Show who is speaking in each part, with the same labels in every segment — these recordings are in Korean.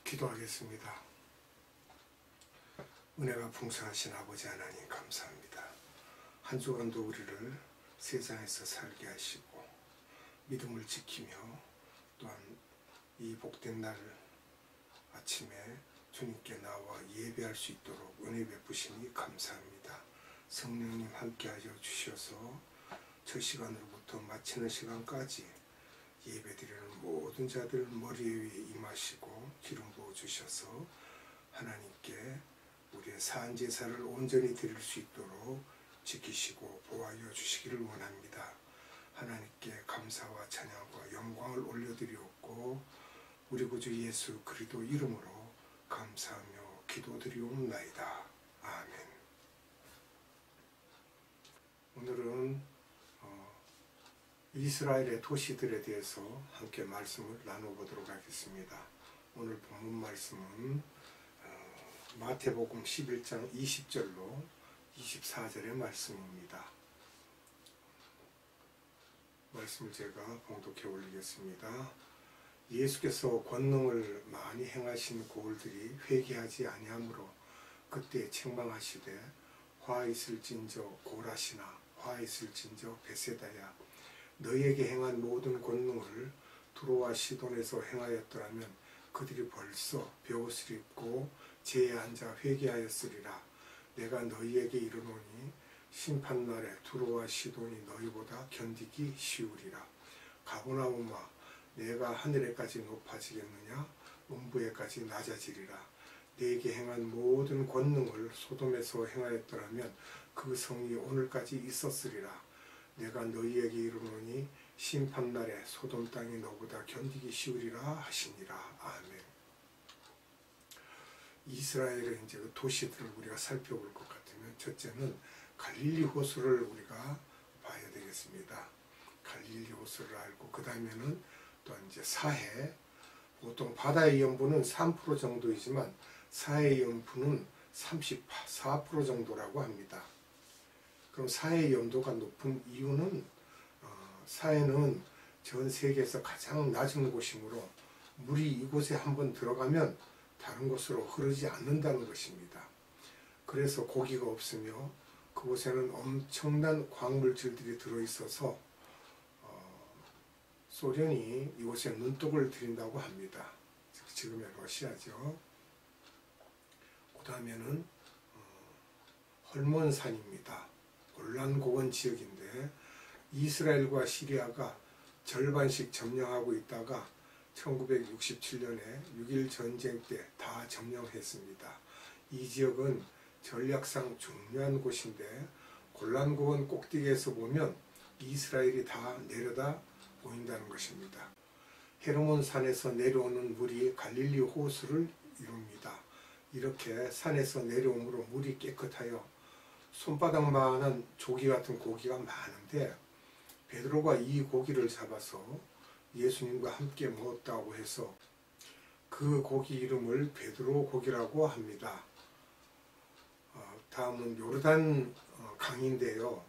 Speaker 1: 기도하겠습니다. 은혜가 풍성하신 아버지 하나님 감사합니다. 한 주간도 우리를 세상에서 살게 하시고 믿음을 지키며 또한 이 복된 날 아침에 주님께 나와 예배할 수 있도록 은혜 베푸시니 감사합니다. 성령님 함께하여 주셔서 저 시간으로부터 마치는 시간까지 예배드리는 모든 자들 머리 위에 임하시고 기름 부어 주셔서 하나님께 우리의 산제사를 온전히 드릴 수 있도록 지키시고 보호하여 주시기를 원합니다. 하나님께 감사와 찬양과 영광을 올려드리옵고 우리 구주 예수 그리스도 이름으로 감사하며 기도드리옵나이다. 아멘. 오늘은 이스라엘의 도시들에 대해서 함께 말씀을 나눠보도록 하겠습니다. 오늘 본문 말씀은 마태복음 11장 20절로 24절의 말씀입니다. 말씀을 제가 봉독해 올리겠습니다. 예수께서 권능을 많이 행하신 고을들이 회개하지 아니하므로 그때 책망하시되 화 있을진저 고라시나 화 있을진저 베세다야 너희에게 행한 모든 권능을 두로와 시돈에서 행하였더라면 그들이 벌써 벼옷을 입고 제에 앉아 회개하였으리라. 내가 너희에게 이르노니 심판날에 두로와 시돈이 너희보다 견디기 쉬우리라. 가버나움아 내가 하늘에까지 높아지겠느냐 음부에까지 낮아지리라. 내게 행한 모든 권능을 소돔에서 행하였더라면 그 성이 오늘까지 있었으리라. 내가 너희에게 이르노니 심판날에 소돔 땅이 너보다 견디기 쉬우리라 하시니라. 아멘. 이스라엘의 이제 그 도시들을 우리가 살펴볼 것 같으면 첫째는 갈릴리 호수를 우리가 봐야 되겠습니다. 갈릴리 호수를 알고 그 다음에는 또 이제 사해, 보통 바다의 염분은 3% 정도이지만 사해의 염분은 34% 정도라고 합니다. 그럼 사해의 염도가 높은 이유는 사해는 전 세계에서 가장 낮은 곳이므로 물이 이곳에 한번 들어가면 다른 곳으로 흐르지 않는다는 것입니다. 그래서 고기가 없으며 그곳에는 엄청난 광물질들이 들어있어서 소련이 이곳에 눈독을 들인다고 합니다. 지금의 러시아죠. 그 다음에는 헐몬산입니다. 골란고원 지역인데 이스라엘과 시리아가 절반씩 점령하고 있다가 1967년에 6.1 전쟁 때 다 점령했습니다. 이 지역은 전략상 중요한 곳인데 골란고원 꼭대기에서 보면 이스라엘이 다 내려다 보인다는 것입니다. 헤르몬 산에서 내려오는 물이 갈릴리 호수를 이룹니다. 이렇게 산에서 내려오므로 물이 깨끗하여 손바닥만한 조기 같은 고기가 많은데 베드로가 이 고기를 잡아서 예수님과 함께 먹었다고 해서 그 고기 이름을 베드로 고기라고 합니다. 다음은 요르단 강인데요.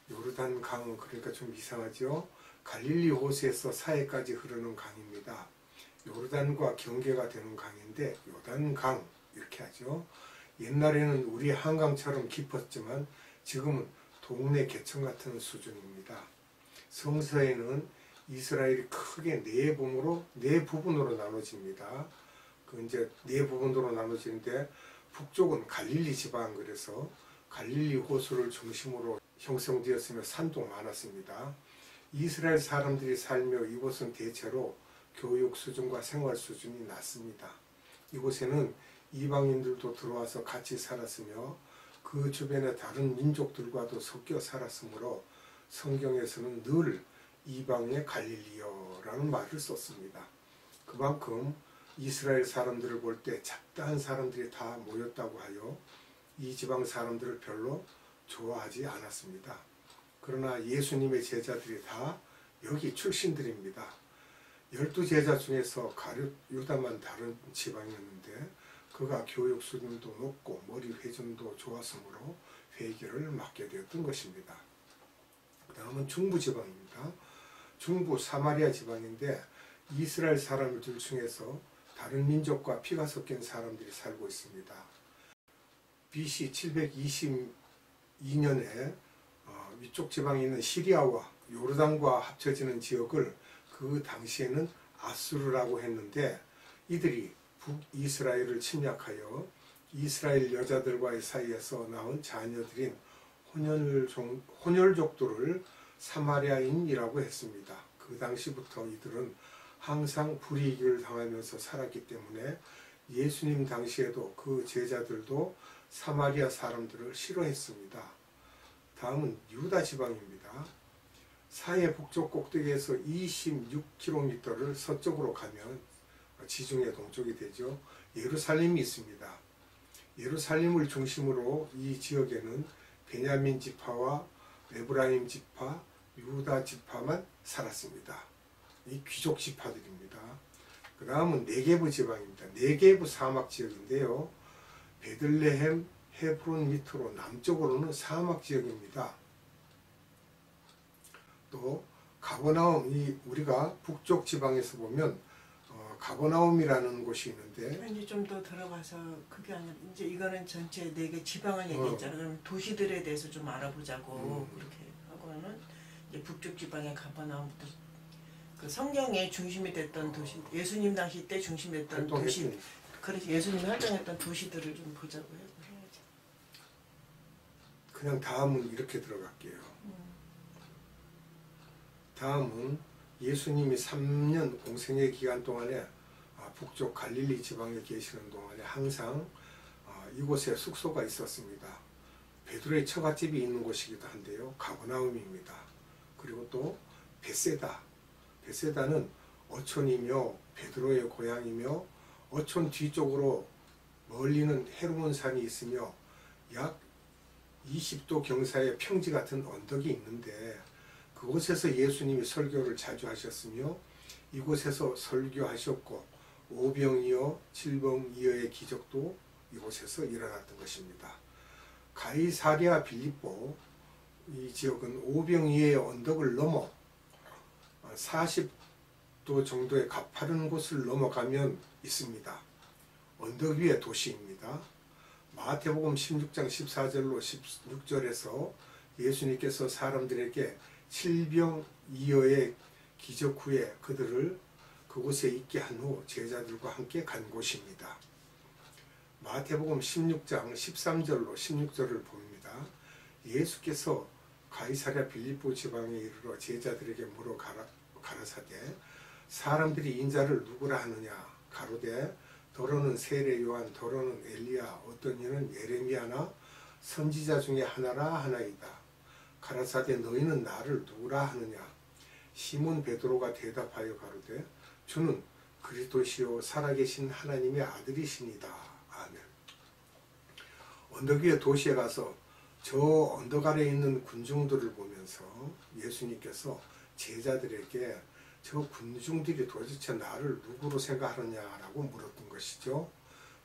Speaker 1: 요르단 강, 그러니까 좀 이상하죠. 갈릴리 호수에서 사해까지 흐르는 강입니다. 요르단과 경계가 되는 강인데 요단강 이렇게 하죠. 옛날에는 우리 한강처럼 깊었지만 지금은 동네 개천 같은 수준입니다. 성서에는 이스라엘이 크게 네 부분으로 나눠집니다. 그 이제 네 부분으로 나눠지는데 북쪽은 갈릴리 지방, 그래서 갈릴리 호수를 중심으로 형성되었으며 산도 많았습니다. 이스라엘 사람들이 살며 이곳은 대체로 교육 수준과 생활 수준이 낮습니다. 이곳에는 이방인들도 들어와서 같이 살았으며 그 주변의 다른 민족들과도 섞여 살았으므로 성경에서는 늘 이방의 갈릴리여라는 말을 썼습니다. 그만큼 이스라엘 사람들을 볼 때 잡다한 사람들이 다 모였다고 하여 이 지방 사람들을 별로 좋아하지 않았습니다. 그러나 예수님의 제자들이 다 여기 출신들입니다. 12제자 중에서 가룟 유다만 다른 지방이었는데 그가 교육 수준도 높고 머리 회전도 좋았으므로 회개를 맡게 되었던 것입니다. 그 다음은 중부 지방입니다. 중부 사마리아 지방인데 이스라엘 사람들 중에서 다른 민족과 피가 섞인 사람들이 살고 있습니다. BC 722년에 위쪽 지방에 있는 시리아와 요르단과 합쳐지는 지역을 그 당시에는 아수르라고 했는데, 이들이 북이스라엘을 침략하여 이스라엘 여자들과의 사이에서 낳은 자녀들인 혼혈족들을 사마리아인이라고 했습니다. 그 당시부터 이들은 항상 불이익을 당하면서 살았기 때문에 예수님 당시에도 그 제자들도 사마리아 사람들을 싫어했습니다. 다음은 유다 지방입니다. 사해 북쪽 꼭대기에서 26km를 서쪽으로 가면 지중해 동쪽이 되죠. 예루살렘이 있습니다. 예루살렘을 중심으로 이 지역에는 베냐민 지파와 에브라임 지파, 유다 지파만 살았습니다. 이 귀족 지파들입니다. 그 다음은 네게부 지방입니다. 네게부 사막 지역인데요. 베들레헴, 헤브론 밑으로 남쪽으로는 사막 지역입니다. 또 가버나움, 우리가 북쪽 지방에서 보면 가버나움이라는 곳이 있는데,
Speaker 2: 이제 좀 더 들어가서, 그게 아니라 이제 이거는 전체 4개 지방을 얘기했잖아요. 그럼 도시들에 대해서 좀 알아보자고 그렇게 하고는, 이제 북쪽 지방의 가버나움부터 그 성경의 중심이 됐던 도시, 예수님 당시 때 중심이 됐던 도시, 그래서 예수님이 활동했던 도시들을 좀 보자고 해야죠.
Speaker 1: 그냥 다음은 이렇게 들어갈게요. 다음은 예수님이 3년 공생의 기간 동안에 북쪽 갈릴리 지방에 계시는 동안에 항상 이곳에 숙소가 있었습니다. 베드로의 처갓집이 있는 곳이기도 한데요. 가버나움입니다. 그리고 또 베세다. 베세다는 어촌이며 베드로의 고향이며 어촌 뒤쪽으로 멀리는 헤르몬산이 있으며 약 20도 경사의 평지 같은 언덕이 있는데, 그곳에서 예수님이 설교를 자주 하셨으며 이곳에서 설교하셨고 오병이어, 칠병이어의 기적도 이곳에서 일어났던 것입니다. 가이사랴 빌립보, 이 지역은 오병이어의 언덕을 넘어 40도 정도의 가파른 곳을 넘어가면 있습니다. 언덕 위의 도시입니다. 마태복음 16장 14절로 16절에서 예수님께서 사람들에게 칠병이어의 기적 후에 그들을 그곳에 있게 한 후 제자들과 함께 간 곳입니다. 마태복음 16장 13절로 16절을 봅니다. 예수께서 가이사랴 빌립보 지방에 이르러 제자들에게 물어 가라사대 사람들이 인자를 누구라 하느냐 가로되 더러는 세례 요한, 더러는 엘리야, 어떤 이는 예레미야나 선지자 중에 하나라 하나이다. 가라사대 너희는 나를 누구라 하느냐. 시몬 베드로가 대답하여 가로되 주는 그리스도시요 살아계신 하나님의 아들이시니다. 아멘. 언덕 위의 도시에 가서 저 언덕 아래에 있는 군중들을 보면서 예수님께서 제자들에게 저 군중들이 도대체 나를 누구로 생각하느냐라고 물었던 것이죠.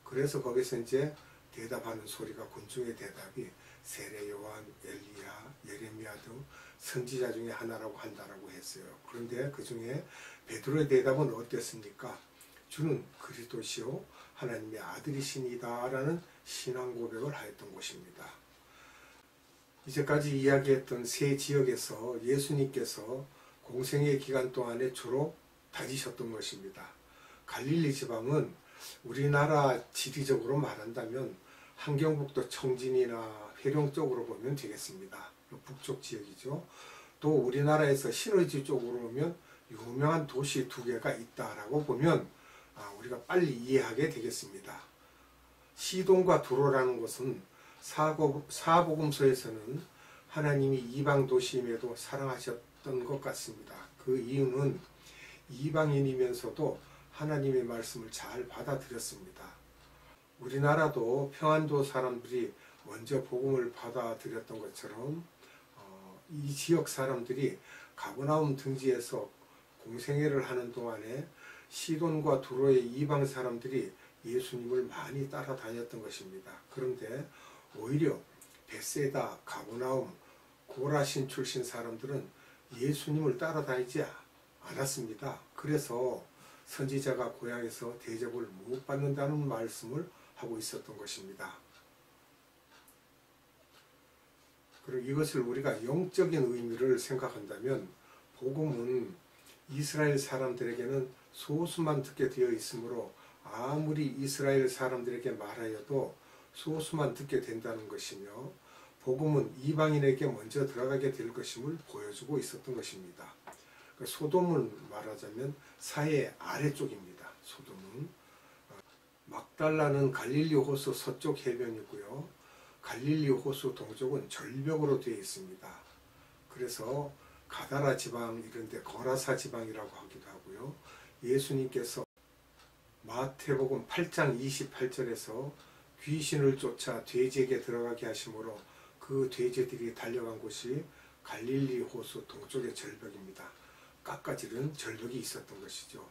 Speaker 1: 그래서 거기서 이제 대답하는 소리가, 군중의 대답이 세례 요한, 엘리야, 예레미야 등 선지자 중에 하나라고 한다라고 했어요. 그런데 그 중에 베드로의 대답은 어땠습니까? 주는 그리스도시요 하나님의 아들이시니다라는 신앙 고백을 하였던 곳입니다. 이제까지 이야기했던 세 지역에서 예수님께서 공생의 기간 동안에 주로 다니셨던 것입니다. 갈릴리 지방은 우리나라 지리적으로 말한다면 함경북도 청진이나 회령 쪽으로 보면 되겠습니다. 북쪽 지역이죠. 또 우리나라에서 신의주 쪽으로 보면 유명한 도시 2개가 있다라고 보면 우리가 빨리 이해하게 되겠습니다. 시돈과 두로라는 곳은 사복음서에서는 하나님이 이방 도시임에도 사랑하셨던 것 같습니다. 그 이유는 이방인이면서도 하나님의 말씀을 잘 받아들였습니다. 우리나라도 평안도 사람들이 먼저 복음을 받아들였던 것처럼 이 지역 사람들이 가버나움 등지에서 공생애를 하는 동안에 시돈과 두로의 이방 사람들이 예수님을 많이 따라다녔던 것입니다. 그런데 오히려 베세다, 가버나움, 고라신 출신 사람들은 예수님을 따라다니지 않았습니다. 그래서 선지자가 고향에서 대접을 못 받는다는 말씀을 하고 있었던 것입니다. 그리고 이것을 우리가 영적인 의미를 생각한다면 복음은 이스라엘 사람들에게는 소수만 듣게 되어 있으므로 아무리 이스라엘 사람들에게 말하여도 소수만 듣게 된다는 것이며 복음은 이방인에게 먼저 들어가게 될 것임을 보여주고 있었던 것입니다. 소돔은 말하자면 사해 아래쪽입니다. 소돔은 막달라는 갈릴리 호수 서쪽 해변이고요. 갈릴리 호수 동쪽은 절벽으로 되어 있습니다. 그래서 가다라 지방 이런 데 거라사 지방이라고 하기도 하고요. 예수님께서 마태복음 8장 28절에서 귀신을 쫓아 돼지에게 들어가게 하심으로 그 돼지들이 달려간 곳이 갈릴리 호수 동쪽의 절벽입니다. 깎아지른 절벽이 있었던 것이죠.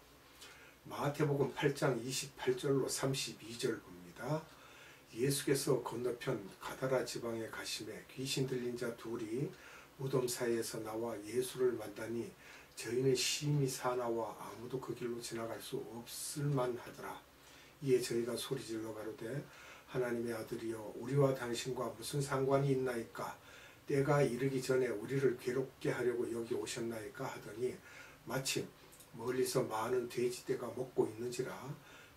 Speaker 1: 마태복음 8장 28절로 32절 봅니다. 예수께서 건너편 가다라 지방에 가심에 귀신 들린 자 둘이 무덤 사이에서 나와 예수를 만나니 저희는 심히 사나워 아무도 그 길로 지나갈 수 없을 만하더라. 이에 저희가 소리질러 가로되 하나님의 아들이여 우리와 당신과 무슨 상관이 있나이까? 때가 이르기 전에 우리를 괴롭게 하려고 여기 오셨나이까? 하더니 마침 멀리서 많은 돼지떼가 먹고 있는지라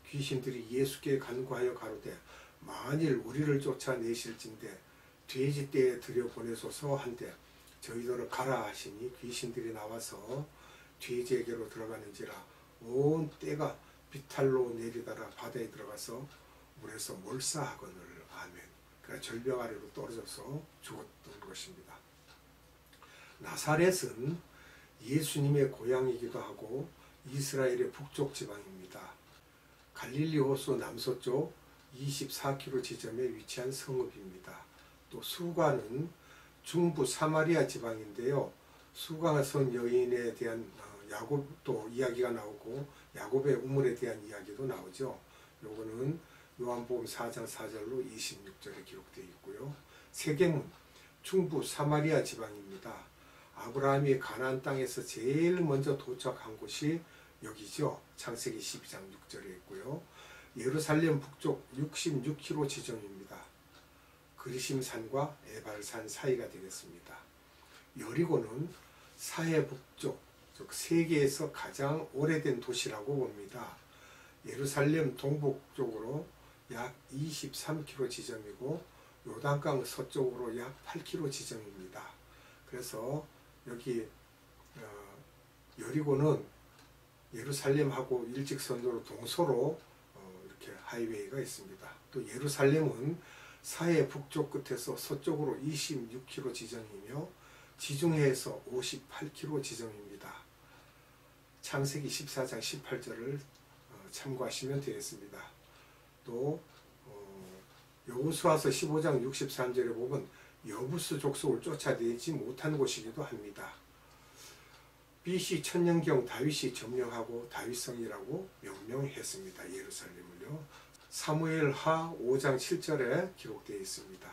Speaker 1: 귀신들이 예수께 간구하여 가로되 만일 우리를 쫓아내실진대 돼지떼에 들여보내소서 한데 저희들을 가라 하시니 귀신들이 나와서 돼지에게로 들어가는지라 온 떼가 비탈로 내리다가 바다에 들어가서 물에서 몰사하거늘. 아멘. 그러니까 절벽 아래로 떨어져서 죽었던 것입니다. 나사렛은 예수님의 고향이기도 하고 이스라엘의 북쪽 지방입니다. 갈릴리 호수 남서쪽 24km 지점에 위치한 성읍입니다. 또 수가는 중부 사마리아 지방인데요. 수가선 여인에 대한 야곱도 이야기가 나오고 야곱의 우물에 대한 이야기도 나오죠. 요거는 요한복음 4장 4절로 26절에 기록되어 있고요. 세겜은 중부 사마리아 지방입니다. 아브라함이 가나안 땅에서 제일 먼저 도착한 곳이 여기죠. 창세기 12장 6절에 있고요. 예루살렘 북쪽 66km 지점입니다. 그리심산과 에발산 사이가 되겠습니다. 여리고는 사해 북쪽, 즉 세계에서 가장 오래된 도시라고 봅니다. 예루살렘 동북쪽으로 약 23km 지점이고 요단강 서쪽으로 약 8km 지점입니다. 그래서 여기 여리고는 예루살렘하고 일직선으로 동서로 이렇게 하이웨이가 있습니다. 또 예루살렘은 사해 북쪽 끝에서 서쪽으로 26km 지점이며 지중해에서 58km 지점입니다. 창세기 14장 18절을 참고하시면 되겠습니다. 또 여호수아서 15장 63절에 보면 여부스 족속을 쫓아내지 못한 곳이기도 합니다. BC 천년경 다윗이 점령하고 다윗성이라고 명명했습니다. 예루살렘을요. 사무엘하 5장 7절에 기록되어 있습니다.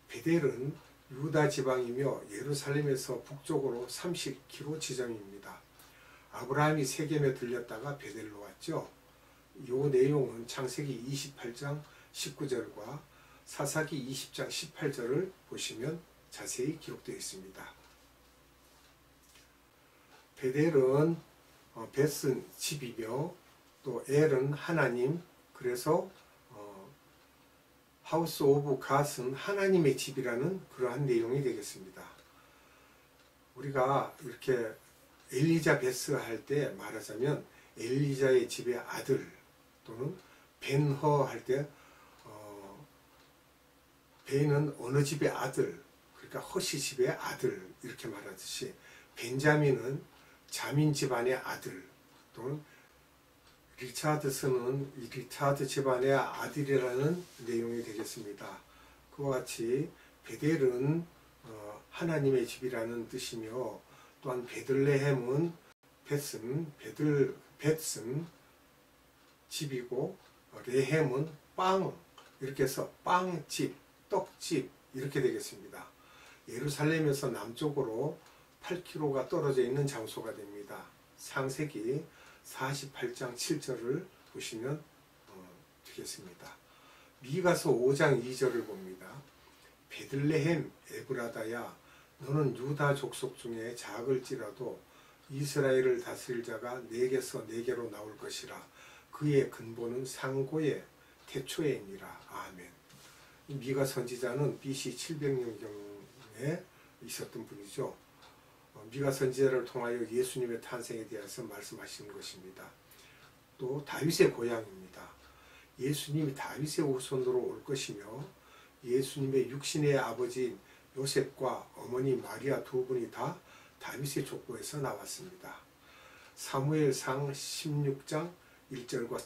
Speaker 1: 베델은 유다 지방이며 예루살렘에서 북쪽으로 30km 지점입니다. 아브라함이 세겜에 들렸다가 베델로 왔죠. 이 내용은 창세기 28장 19절과 사사기 20장 18절을 보시면 자세히 기록되어 있습니다. 베델은 벳은 집이며 또 엘은 하나님, 그래서 하우스 오브 갓은 하나님의 집이라는 그러한 내용이 되겠습니다. 우리가 이렇게 엘리자베스 할 때 말하자면 엘리자의 집의 아들 또는 벤허 할 때 벤은 어느 집의 아들, 그러니까 허시 집의 아들 이렇게 말하듯이 벤자민은 자민 집안의 아들 또는 리차드슨은 리차드 집안의 아들이라는 내용이 되겠습니다. 그와 같이 베델은 하나님의 집이라는 뜻이며 또한 베들레헴은 벳은 집이고 레헴은 빵 이렇게 해서 빵집, 떡집 이렇게 되겠습니다. 예루살렘에서 남쪽으로 8km가 떨어져 있는 장소가 됩니다. 창세기 48장 7절을 보시면 되겠습니다. 미가서 5장 2절을 봅니다. 베들레헴 에브라다야 너는 유다 족속 중에 작을지라도 이스라엘을 다스릴 자가 내게서 내게로 나올 것이라. 그의 근본은 상고의 태초에니라. 아멘. 이 미가 선지자는 BC 700년경에 있었던 분이죠. 미가 선지자를 통하여 예수님의 탄생에 대해서 말씀하시는 것입니다. 또 다윗의 고향입니다. 예수님이 다윗의 후손으로 올 것이며 예수님의 육신의 아버지인 요셉과 어머니 마리아 두 분이 다 다윗의 족보에서 나왔습니다. 사무엘상 16장 1절과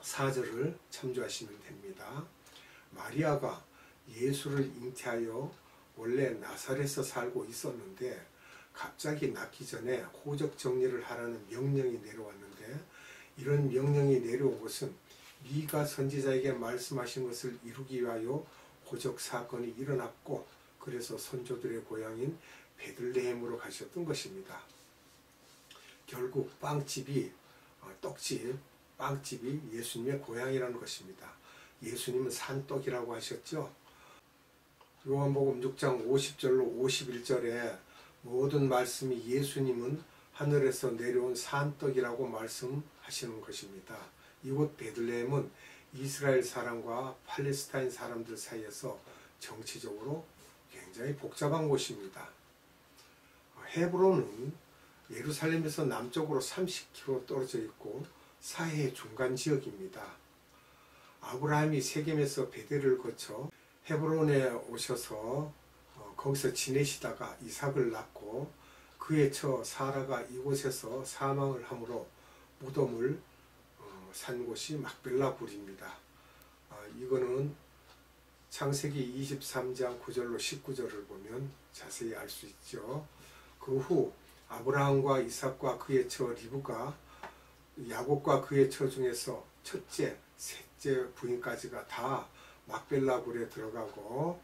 Speaker 1: 4절을 참조하시면 됩니다. 마리아가 예수를 잉태하여 원래 나사렛에서 살고 있었는데 갑자기 낳기 전에 호적 정리를 하라는 명령이 내려왔는데 이런 명령이 내려온 것은 미가 선지자에게 말씀하신 것을 이루기 위하여 호적 사건이 일어났고 그래서 선조들의 고향인 베들레헴으로 가셨던 것입니다. 결국 떡집, 빵집이 예수님의 고향이라는 것입니다. 예수님은 산떡이라고 하셨죠. 요한복음 6장 50절로 51절에 모든 말씀이 예수님은 하늘에서 내려온 산떡이라고 말씀하시는 것입니다. 이곳 베들레헴은 이스라엘 사람과 팔레스타인 사람들 사이에서 정치적으로 굉장히 복잡한 곳입니다. 헤브론은 예루살렘에서 남쪽으로 30km 떨어져 있고 사해의 중간 지역입니다. 아브라함이 세겜에서 베델을 거쳐 헤브론에 오셔서 거기서 지내시다가 이삭을 낳고 그의 처 사라가 이곳에서 사망을 함으로 무덤을 산 곳이 막벨라 굴입니다. 이거는 창세기 23장 9절로 19절을 보면 자세히 알 수 있죠. 그 후 아브라함과 이삭과 그의 처 리브가 야곱과 그의 처 중에서 첫째, 셋째 부인까지가 다 막벨라 굴에 들어가고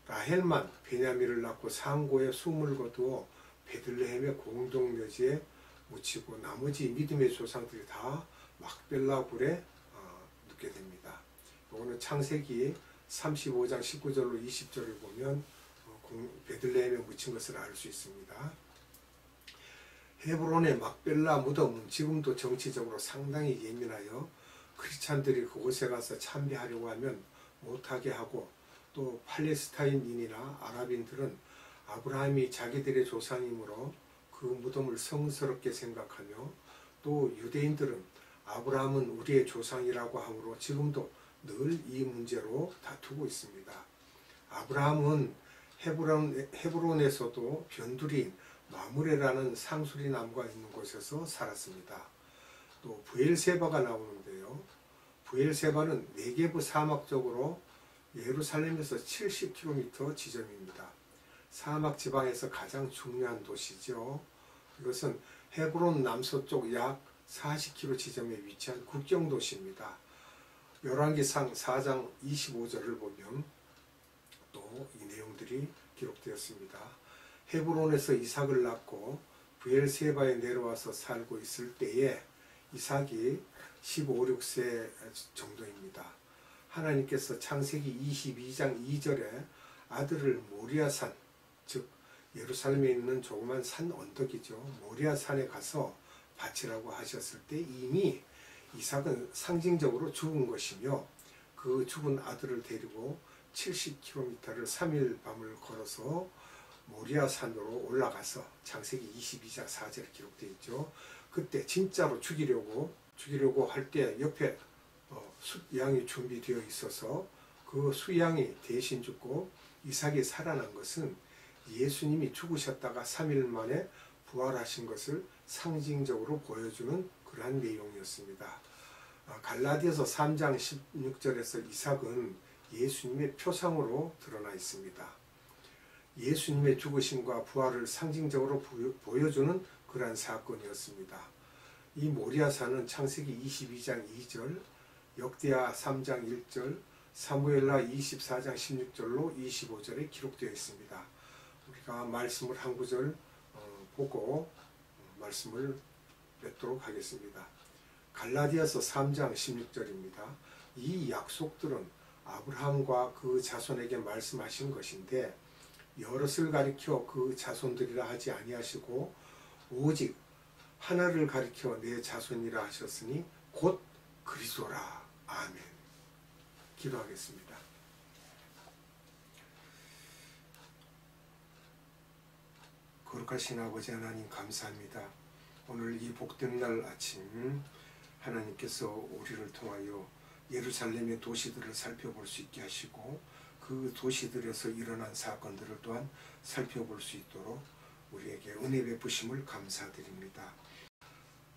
Speaker 1: 라헬만 베냐민을 낳고 상고에 숨을 거두어 베들레헴의 공동묘지에 묻히고 나머지 믿음의 조상들이 다 막벨라 굴에 눕게 됩니다. 이거는 창세기 35장 19절로 20절을 보면 베들레헴에 묻힌 것을 알 수 있습니다. 헤브론의 막벨라 무덤은 지금도 정치적으로 상당히 예민하여 크리스찬들이 그곳에 가서 참배하려고 하면 못하게 하고 또 팔레스타인인이나 아랍인들은 아브라함이 자기들의 조상이므로 그 무덤을 성스럽게 생각하며 또 유대인들은 아브라함은 우리의 조상이라고 하므로 지금도 늘 이 문제로 다투고 있습니다. 아브라함은 헤브론에서도 변두리인 마므레라는 상수리 나무가 있는 곳에서 살았습니다. 또 브엘세바가 나오는데요. 브엘세바는 네게브 사막 쪽으로 예루살렘에서 70km 지점입니다. 사막 지방에서 가장 중요한 도시죠. 이것은 헤브론 남서쪽 약 40km 지점에 위치한 국경도시입니다. 열왕기상 4장 25절을 보면 또 이 내용들이 기록되었습니다. 헤브론에서 이삭을 낳고 브엘세바에 내려와서 살고 있을 때에 이삭이 15, 16세 정도입니다. 하나님께서 창세기 22장 2절에 아들을 모리아산, 즉 예루살렘에 있는 조그만 산 언덕이죠. 모리아산에 가서 바치라고 하셨을 때 이미 이삭은 상징적으로 죽은 것이며 그 죽은 아들을 데리고 70km를 3일 밤을 걸어서 모리아산으로 올라가서 창세기 22장 4절에 기록되어 있죠. 그때 진짜로 죽이려고 할 때 옆에 숫양이 준비되어 있어서 그 수양이 대신 죽고 이삭이 살아난 것은 예수님이 죽으셨다가 3일 만에 부활하신 것을 상징적으로 보여주는 그러한 내용이었습니다. 갈라디아서 3장 16절에서 이삭은 예수님의 표상으로 드러나 있습니다. 예수님의 죽으심과 부활을 상징적으로 보여주는 그러한 사건이었습니다. 이 모리아산은 창세기 22장 2절, 역대하 3장 1절, 사무엘하 24장 16절로 25절에 기록되어 있습니다. 우리가 말씀을 한 구절 보고 말씀을 맺도록 하겠습니다. 갈라디아서 3장 16절입니다. 이 약속들은 아브라함과 그 자손에게 말씀하신 것인데 여럿을 가리켜 그 자손들이라 하지 아니하시고 오직 하나를 가리켜 내 자손이라 하셨으니 곧 그리스도라. 아멘. 기도하겠습니다. 거룩하신 아버지 하나님 감사합니다. 오늘 이 복된 날 아침 하나님께서 우리를 통하여 예루살렘의 도시들을 살펴볼 수 있게 하시고 그 도시들에서 일어난 사건들을 또한 살펴볼 수 있도록 우리에게 은혜 베푸심을 감사드립니다.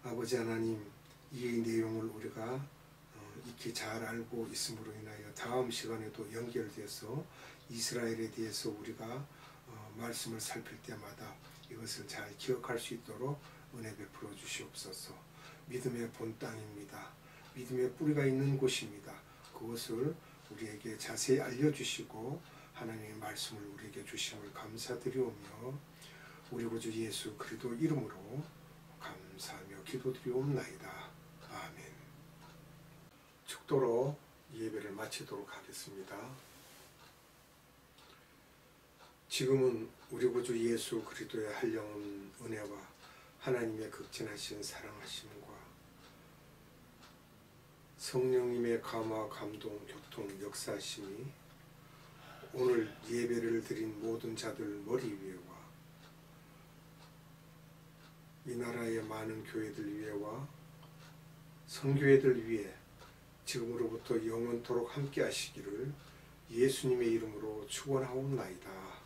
Speaker 1: 아버지 하나님, 이 내용을 우리가 익히 잘 알고 있음으로 인하여 다음 시간에도 연결돼서 이스라엘에 대해서 우리가 말씀을 살필 때마다 이것을 잘 기억할 수 있도록 은혜 베풀어 주시옵소서. 믿음의 본 땅입니다. 믿음의 뿌리가 있는 곳입니다. 그것을 우리에게 자세히 알려주시고 하나님의 말씀을 우리에게 주심을 감사드리오며 우리 구주 예수 그리스도 이름으로 감사하며 기도드리옵나이다. 아멘. 축도로 예배를 마치도록 하겠습니다. 지금은 우리 구주 예수 그리스도의 한량한 은혜와 하나님의 극진하신 사랑하심과 성령님의 감화, 감동, 교통, 역사하심이 오늘 예배를 드린 모든 자들 머리 위에와 이 나라의 많은 교회들 위에와 선교회들 위에 지금으로부터 영원토록 함께 하시기를 예수님의 이름으로 축원하옵나이다.